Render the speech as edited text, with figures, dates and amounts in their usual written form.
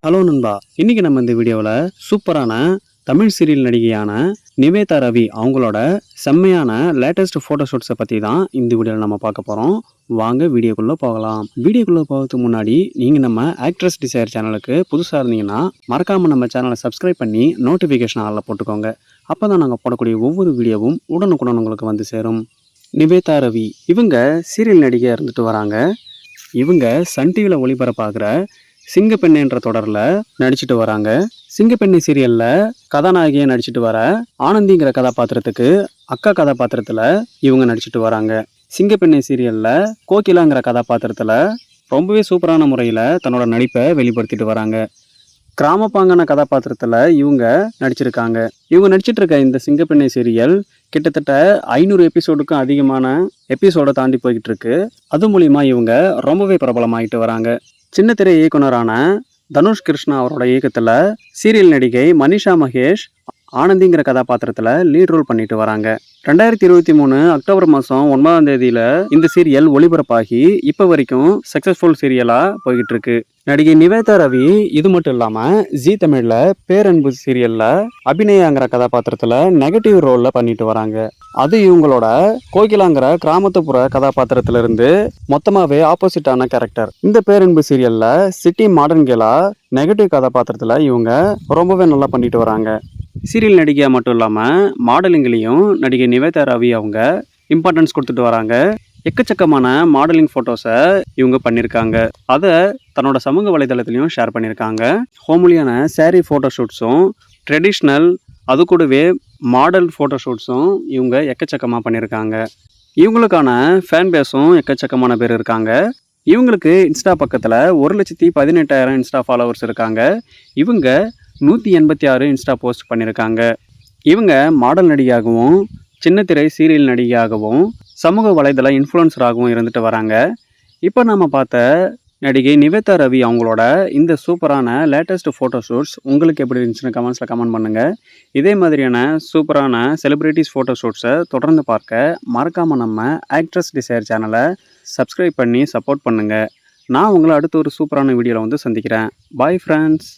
Hello நண்பா, இன்னைக்கு நம்ம இந்த வீடியோவில் சூப்பரான தமிழ் சீரியல் நடிகையான நிவேதா ரவி அவங்களோட செம்மையான லேட்டஸ்ட் ஃபோட்டோஷூட்ஸை பற்றி தான் இந்த வீடியோவில் நம்ம பார்க்க போகிறோம். வாங்க வீடியோக்குள்ளே போகலாம். வீடியோக்குள்ளே போகிறதுக்கு முன்னாடி நீங்கள் நம்ம ஆக்ட்ரஸ் டிசைர் சேனலுக்கு புதுசாக இருந்தீங்கன்னா மறக்காமல் நம்ம சேனலை சப்ஸ்கிரைப் பண்ணி நோட்டிஃபிகேஷன் ஆளில் போட்டுக்கோங்க. அப்போ தான் நாங்கள் போடக்கூடிய ஒவ்வொரு வீடியோவும் உடனுக்குடன் உங்களுக்கு வந்து சேரும். நிவேதா ரவி இவங்க சீரியல் நடிகையாக இருந்துட்டு வராங்க. இவங்க சன் டிவியில் ஒளிபரப்பாகிற சிங்கப்பெண்ணை என்ற தொடரில் நடிச்சிட்டு வராங்க. சிங்கப்பெண்ணை சீரியலில் கதாநாயகியாக நடிச்சிட்டு வர ஆனந்திங்கிற கதாபாத்திரத்துக்கு அக்கா கதாபாத்திரத்தில் இவங்க நடிச்சிட்டு வராங்க. சிங்கப்பெண்ணை சீரியலில் கோகிலாங்கிற கதாபாத்திரத்தில் ரொம்பவே சூப்பரான முறையில் தன்னோட நடிப்பை வெளிப்படுத்திட்டு வராங்க. கிராமப்பாங்கான கதாபாத்திரத்தில் இவங்க நடிச்சிருக்காங்க. இவங்க நடிச்சிட்டு இருக்க இந்த சிங்கப்பெண்ணை சீரியல் கிட்டத்தட்ட 500 எபிசோடுக்கும் அதிகமான எபிசோடை தாண்டி போய்கிட்டு இருக்கு. அது மூலிமா இவங்க ரொம்பவே பிரபலமாயிட்டு வராங்க. சின்ன திரை இயக்குனரான தனுஷ் கிருஷ்ணா அவரோட இயக்கத்தில் சீரியல் நடிகை மனிஷா மகேஷ் ஆனந்திங்கிற கதாபாத்திரத்தில் லீட் ரோல் பண்ணிட்டு வராங்க. 2023 அக்டோபர் மாதம் 9ஆம் தேதியில் இந்த சீரியல் ஒளிபரப்பாகி இப்போ வரைக்கும் சக்ஸஸ்ஃபுல் சீரியலாக போய்கிட்டு இருக்கு. நடிகை நிவேதா ரவி இது மட்டும் இல்லாமல் ஜி தமிழில் பேரன்பு சீரியலில் அபிநயாங்கிற கதாபாத்திரத்தில் நெகட்டிவ் ரோலில் பண்ணிட்டு வராங்க. அது இவங்களோட கோகிலாங்கிற கிராமத்துப்புற கதாபாத்திரத்திலிருந்து மொத்தமாகவே ஆப்போசிட்டான கேரக்டர். இந்த பேரன்பு சீரியலில் சிட்டி மாடர்ன் கேலா நெகட்டிவ் கதாபாத்திரத்தில் இவங்க ரொம்பவே நல்லா பண்ணிட்டு வராங்க. சீரியல் நடிகையாக மட்டும் இல்லாமல் மாடலிங்லேயும் நடிகை நிவேதா ரவி அவங்க இம்பார்ட்டன்ஸ் கொடுத்துட்டு வராங்க. எக்கச்சக்கமான மாடலிங் ஃபோட்டோஸை இவங்க பண்ணியிருக்காங்க. அதை தன்னோட சமூக வலைதளத்துலையும் ஷேர் பண்ணியிருக்காங்க. ஹோம்லியான சாரீ ஃபோட்டோஷூட்ஸும் ட்ரெடிஷ்னல் அது கூடவே மாடல் ஃபோட்டோஷூட்ஸும் இவங்க எக்கச்சக்கமாக பண்ணியிருக்காங்க. இவங்களுக்கான ஃபேன் பேஸும் எக்கச்சக்கமான பேர் இருக்காங்க. இவங்களுக்கு இன்ஸ்டா பக்கத்தில் 1,18,000 இன்ஸ்டா ஃபாலோவர்ஸ் இருக்காங்க. இவங்க 186 இன்ஸ்டா போஸ்ட் பண்ணியிருக்காங்க. இவங்க மாடல் நடிகையாகவும் சின்ன திரை சீரியல் நடிகையாகவும் சமூக வலைதள இன்ஃப்ளூயன்சராகவும் இருந்துட்டு வராங்க. இப்போ நம்ம பார்த்த நடிகை நிவேதா ரவி அவங்களோட இந்த சூப்பரான லேட்டஸ்ட் ஃபோட்டோஷூட்ஸ் உங்களுக்கு எப்படி இருந்துச்சுன்னு கமெண்ட்ஸில் கமெண்ட் பண்ணுங்கள். இதே மாதிரியான சூப்பரான செலிப்ரிட்டிஸ் ஃபோட்டோஷூட்ஸை தொடர்ந்து பார்க்க மறக்காமல் நம்ம ஆக்ட்ரஸ் டிசைர் சேனலை சப்ஸ்கிரைப் பண்ணி சப்போர்ட் பண்ணுங்கள். நான் உங்களை அடுத்த ஒரு சூப்பரான வீடியோவில் வந்து சந்திக்கிறேன். Bye friends.